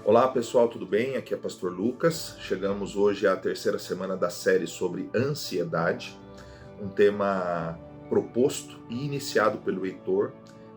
Olá pessoal, tudo bem? Aqui é Pastor Lucas. Chegamos hoje à terceira semana da série sobre ansiedade, um tema proposto e iniciado pelo Heitor.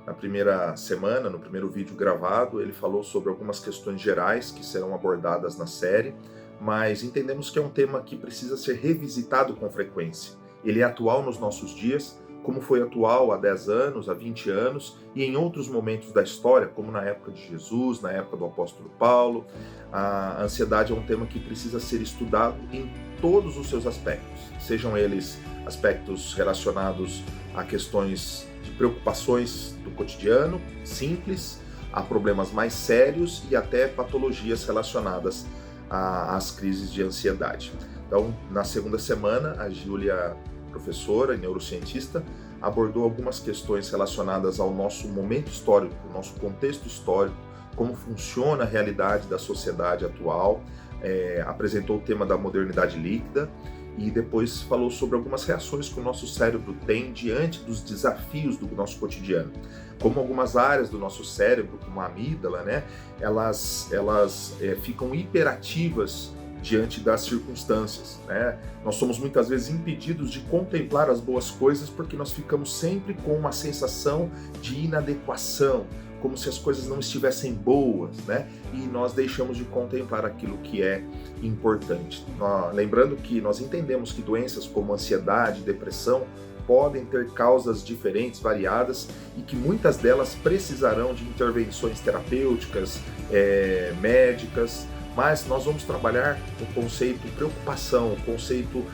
Na primeira semana, no primeiro vídeo gravado, ele falou sobre algumas questões gerais que serão abordadas na série, mas entendemos que é um tema que precisa ser revisitado com frequência. Ele é atual nos nossos dias, como foi atual há 10 anos, há 20 anos e em outros momentos da história, como na época de Jesus, na época do apóstolo Paulo. A ansiedade é um tema que precisa ser estudado em todos os seus aspectos, sejam eles aspectos relacionados a questões de preocupações do cotidiano, simples, a problemas mais sérios e até patologias relacionadas às crises de ansiedade. Então, na segunda semana, a Júlia, professora e neurocientista, abordou algumas questões relacionadas ao nosso momento histórico, ao nosso contexto histórico, como funciona a realidade da sociedade atual, apresentou o tema da modernidade líquida e depois falou sobre algumas reações que o nosso cérebro tem diante dos desafios do nosso cotidiano. Como algumas áreas do nosso cérebro, como a amígdala, elas ficam hiperativas diante das circunstâncias, Nós somos muitas vezes impedidos de contemplar as boas coisas porque nós ficamos sempre com uma sensação de inadequação, como se as coisas não estivessem boas, E nós deixamos de contemplar aquilo que é importante. Lembrando que nós entendemos que doenças como ansiedade, depressão, podem ter causas diferentes, variadas, e que muitas delas precisarão de intervenções terapêuticas, médicas, mas nós vamos trabalhar o conceito de preocupação, o conceito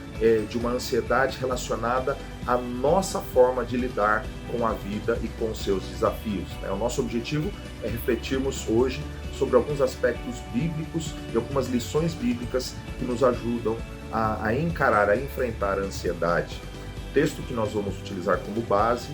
de uma ansiedade relacionada à nossa forma de lidar com a vida e com os seus desafios. O nosso objetivo é refletirmos hoje sobre alguns aspectos bíblicos e algumas lições bíblicas que nos ajudam a encarar, a enfrentar a ansiedade. O texto que nós vamos utilizar como base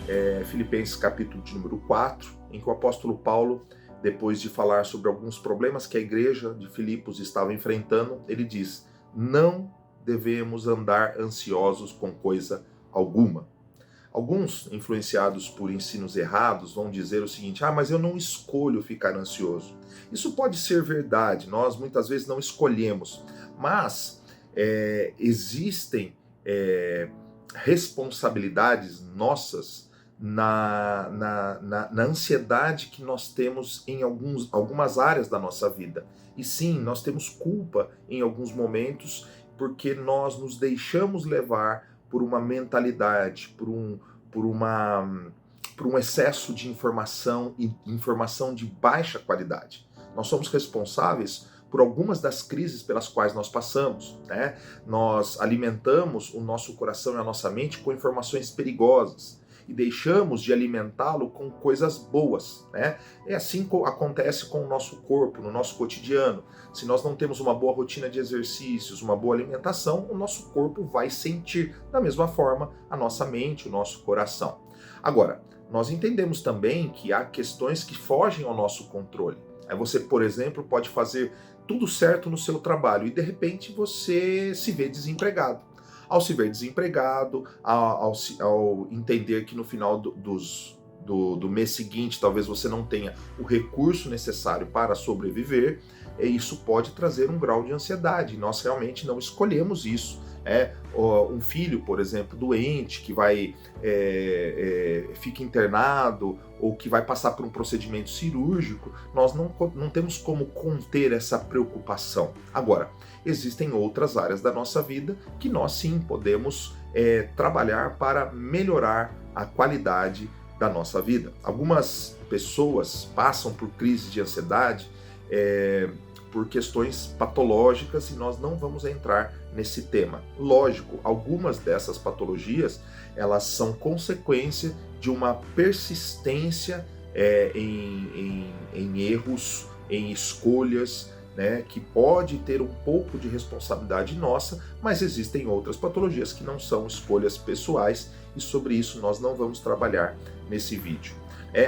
é Filipenses capítulo de número 4, em que o apóstolo Paulo, depois de falar sobre alguns problemas que a igreja de Filipos estava enfrentando, ele diz: não devemos andar ansiosos com coisa alguma. Alguns, influenciados por ensinos errados, vão dizer o seguinte: mas eu não escolho ficar ansioso. Isso pode ser verdade, nós muitas vezes não escolhemos, mas existem responsabilidades nossas na ansiedade que nós temos em algumas áreas da nossa vida. E sim, nós temos culpa em alguns momentos porque nós nos deixamos levar por uma mentalidade, por um excesso de informação e informação de baixa qualidade. Nós somos responsáveis por algumas das crises pelas quais nós passamos, Nós alimentamos o nosso coração e a nossa mente com informações perigosas e deixamos de alimentá-lo com coisas boas, É assim que acontece com o nosso corpo, no nosso cotidiano. Se nós não temos uma boa rotina de exercícios, uma boa alimentação, o nosso corpo vai sentir da mesma forma a nossa mente, o nosso coração. Agora, nós entendemos também que há questões que fogem ao nosso controle. Você, por exemplo, pode fazer tudo certo no seu trabalho e de repente você se vê desempregado. Ao se ver desempregado, ao entender que no final do mês seguinte talvez você não tenha o recurso necessário para sobreviver, isso pode trazer um grau de ansiedade. Nós realmente não escolhemos isso. Um filho, por exemplo, doente, que fica internado ou que vai passar por um procedimento cirúrgico, nós não temos como conter essa preocupação. Agora, existem outras áreas da nossa vida que nós sim podemos trabalhar para melhorar a qualidade da nossa vida. Algumas pessoas passam por crises de ansiedade por questões patológicas e nós não vamos entrar nesse tema. Lógico, algumas dessas patologias, elas são consequência de uma persistência em erros, em escolhas, que pode ter um pouco de responsabilidade nossa, mas existem outras patologias que não são escolhas pessoais e sobre isso nós não vamos trabalhar nesse vídeo.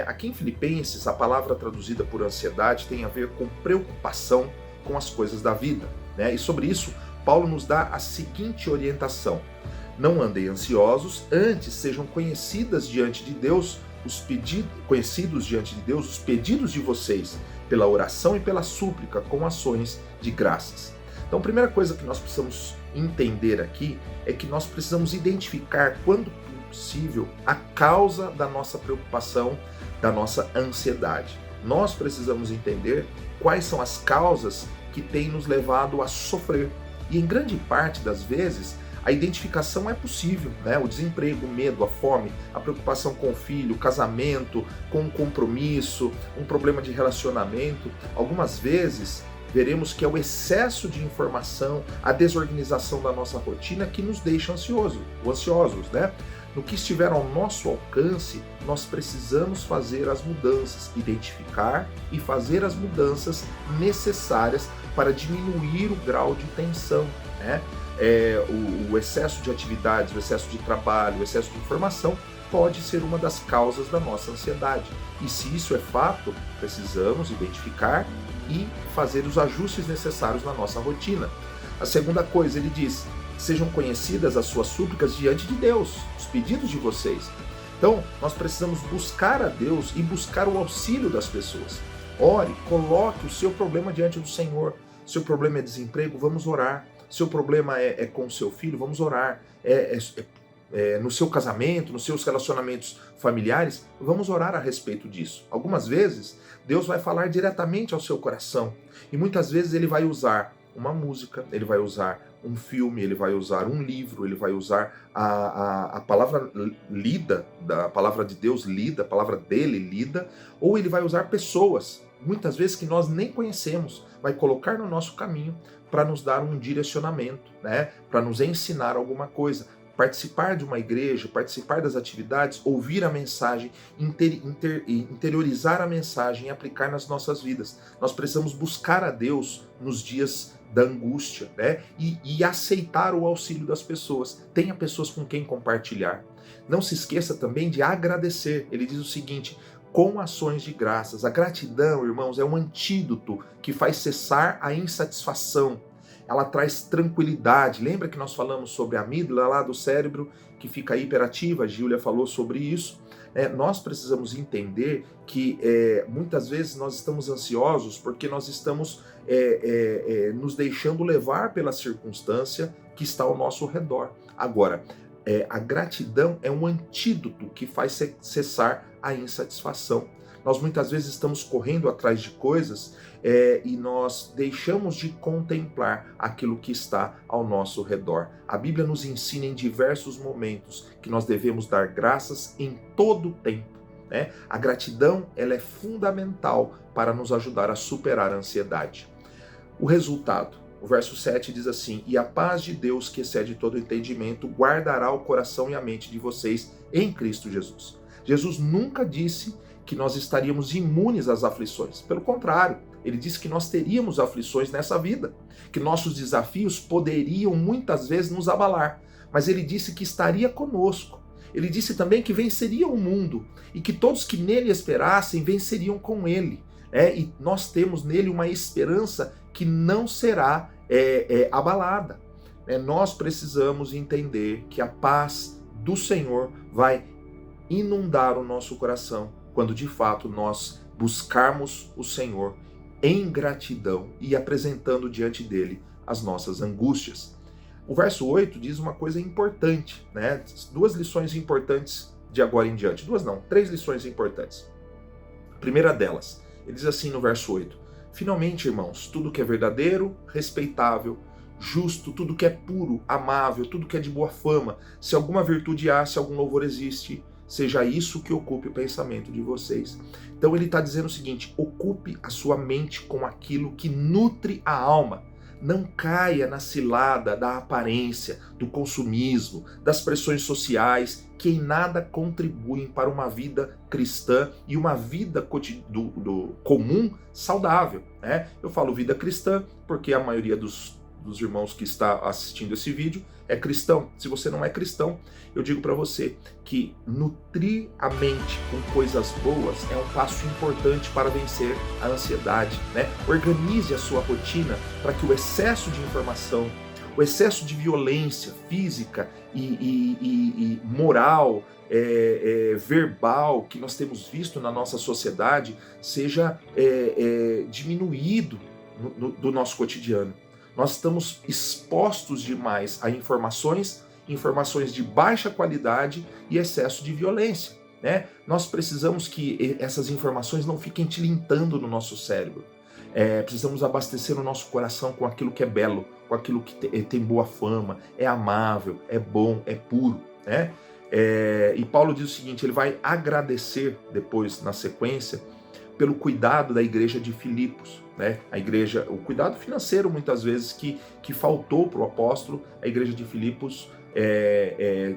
Aqui em Filipenses, a palavra traduzida por ansiedade tem a ver com preocupação com as coisas da vida, E sobre isso, Paulo nos dá a seguinte orientação: não andem ansiosos, antes sejam conhecidas diante de Deus os pedidos conhecidos diante de Deus, os pedidos de vocês, pela oração e pela súplica, com ações de graças. Então, a primeira coisa que nós precisamos entender aqui é que nós precisamos identificar, quando possível, a causa da nossa preocupação, da nossa ansiedade. Nós precisamos entender quais são as causas que têm nos levado a sofrer. E em grande parte das vezes, a identificação é possível, né? O desemprego, o medo, a fome, a preocupação com o filho, o casamento, com o compromisso, um problema de relacionamento. Algumas vezes veremos que é o excesso de informação, a desorganização da nossa rotina que nos deixa ansiosos, né? No que estiver ao nosso alcance, nós precisamos fazer as mudanças, identificar e fazer as mudanças necessárias para diminuir o grau de tensão, né? O excesso de atividades, o excesso de trabalho, o excesso de informação pode ser uma das causas da nossa ansiedade. E se isso é fato, precisamos identificar e fazer os ajustes necessários na nossa rotina. A segunda coisa, ele diz: sejam conhecidas as suas súplicas diante de Deus, os pedidos de vocês. Então, nós precisamos buscar a Deus e buscar o auxílio das pessoas. Ore, coloque o seu problema diante do Senhor. Seu problema é desemprego, vamos orar. Seu problema é com o seu filho, vamos orar. No seu casamento, nos seus relacionamentos familiares, vamos orar a respeito disso. Algumas vezes, Deus vai falar diretamente ao seu coração. E muitas vezes Ele vai usar uma música, Ele vai usar um filme, Ele vai usar um livro, Ele vai usar a palavra lida, a palavra de Deus lida, a palavra dele lida, ou Ele vai usar pessoas, muitas vezes que nós nem conhecemos, vai colocar no nosso caminho para nos dar um direcionamento, né? Para nos ensinar alguma coisa. Participar de uma igreja, participar das atividades, ouvir a mensagem, interiorizar a mensagem e aplicar nas nossas vidas. Nós precisamos buscar a Deus nos dias da angústia, né? E aceitar o auxílio das pessoas. Tenha pessoas com quem compartilhar. Não se esqueça também de agradecer. Ele diz o seguinte: com ações de graças. A gratidão, irmãos, é um antídoto que faz cessar a insatisfação. Ela traz tranquilidade. Lembra que nós falamos sobre a amígdala lá do cérebro que fica hiperativa? A Júlia falou sobre isso. Nós precisamos entender que muitas vezes nós estamos ansiosos porque nós estamos nos deixando levar pela circunstância que está ao nosso redor. Agora, a gratidão é um antídoto que faz cessar a insatisfação. Nós muitas vezes estamos correndo atrás de coisas e nós deixamos de contemplar aquilo que está ao nosso redor. A Bíblia nos ensina em diversos momentos que nós devemos dar graças em todo o tempo, né? A gratidão, ela é fundamental para nos ajudar a superar a ansiedade. O resultado, o verso 7 diz assim: e a paz de Deus, que excede todo entendimento, guardará o coração e a mente de vocês em Cristo Jesus. Jesus nunca disse que nós estaríamos imunes às aflições. Pelo contrário, ele disse que nós teríamos aflições nessa vida, que nossos desafios poderiam muitas vezes nos abalar, mas ele disse que estaria conosco. Ele disse também que venceria o mundo e que todos que nele esperassem venceriam com ele. E nós temos nele uma esperança que não será abalada. Nós precisamos entender que a paz do Senhor vai inundar o nosso coração quando de fato nós buscarmos o Senhor em gratidão e apresentando diante dele as nossas angústias. O verso 8 diz uma coisa importante, né? Duas lições importantes de agora em diante. Duas não, 3 lições importantes. A primeira delas, ele diz assim no verso 8: finalmente, irmãos, tudo que é verdadeiro, respeitável, justo, tudo que é puro, amável, tudo que é de boa fama, se alguma virtude há, se algum louvor existe, seja isso que ocupe o pensamento de vocês. Então ele está dizendo o seguinte: ocupe a sua mente com aquilo que nutre a alma. Não caia na cilada da aparência, do consumismo, das pressões sociais, que em nada contribuem para uma vida cristã e uma vida comum saudável, né? Eu falo vida cristã porque a maioria dos irmãos que está assistindo esse vídeo é cristão. Se você não é cristão, eu digo para você que nutrir a mente com coisas boas é um passo importante para vencer a ansiedade, né? Organize a sua rotina para que o excesso de informação, o excesso de violência física e moral, verbal que nós temos visto na nossa sociedade seja diminuído do nosso cotidiano. Nós estamos expostos demais a informações de baixa qualidade e excesso de violência, né? Nós precisamos que essas informações não fiquem tilintando no nosso cérebro. Precisamos abastecer o nosso coração com aquilo que é belo, com aquilo que tem boa fama, é amável, é bom, é puro, né? E Paulo diz o seguinte, ele vai agradecer depois, na sequência, pelo cuidado da igreja de Filipos, né? A igreja, o cuidado financeiro muitas vezes que faltou para o apóstolo. A igreja de Filipos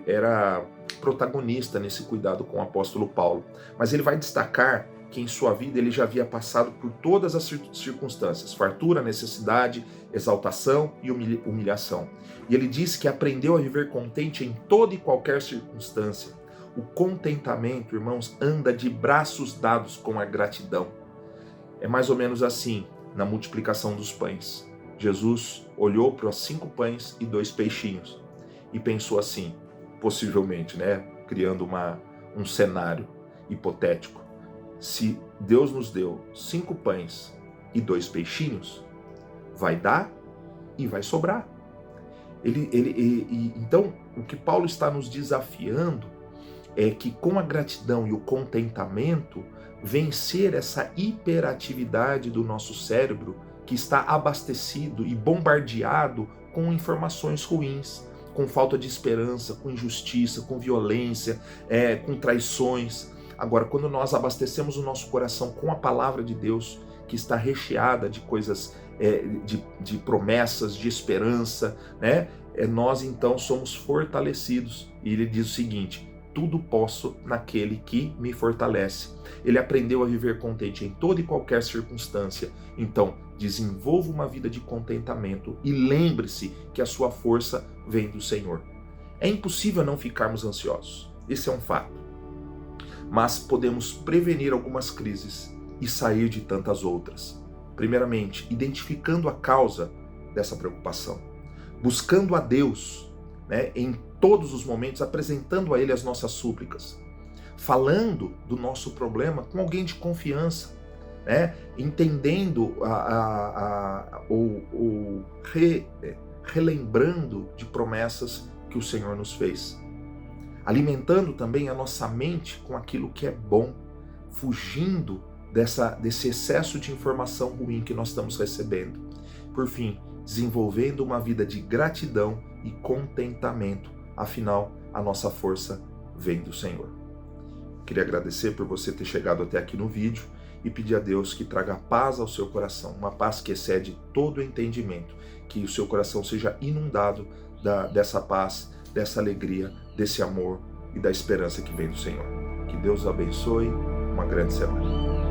era protagonista nesse cuidado com o apóstolo Paulo. Mas ele vai destacar que em sua vida ele já havia passado por todas as circunstâncias, fartura, necessidade, exaltação e humilhação. E ele diz que aprendeu a viver contente em toda e qualquer circunstância. O contentamento, irmãos, anda de braços dados com a gratidão. É mais ou menos assim na multiplicação dos pães. Jesus olhou para os 5 pães e 2 peixinhos e pensou assim, possivelmente, né, criando um cenário hipotético. Se Deus nos deu 5 pães e 2 peixinhos, vai dar e vai sobrar. Então, o que Paulo está nos desafiando é que com a gratidão e o contentamento, vencer essa hiperatividade do nosso cérebro que está abastecido e bombardeado com informações ruins, com falta de esperança, com injustiça, com violência, com traições. Agora, quando nós abastecemos o nosso coração com a palavra de Deus, que está recheada de coisas, de promessas, de esperança, né? Nós então somos fortalecidos. E ele diz o seguinte, tudo posso naquele que me fortalece. Ele aprendeu a viver contente em toda e qualquer circunstância. Então, desenvolva uma vida de contentamento e lembre-se que a sua força vem do Senhor. É impossível não ficarmos ansiosos. Esse é um fato. Mas podemos prevenir algumas crises e sair de tantas outras. Primeiramente, identificando a causa dessa preocupação, buscando a Deus, né, em todos os momentos, apresentando a Ele as nossas súplicas, falando do nosso problema com alguém de confiança, né, entendendo relembrando de promessas que o Senhor nos fez, alimentando também a nossa mente com aquilo que é bom, fugindo desse excesso de informação ruim que nós estamos recebendo. Por fim, desenvolvendo uma vida de gratidão e contentamento, afinal, a nossa força vem do Senhor. Queria agradecer por você ter chegado até aqui no vídeo e pedir a Deus que traga paz ao seu coração, uma paz que excede todo o entendimento, que o seu coração seja inundado dessa paz, dessa alegria, desse amor e da esperança que vem do Senhor. Que Deus o abençoe, uma grande semana.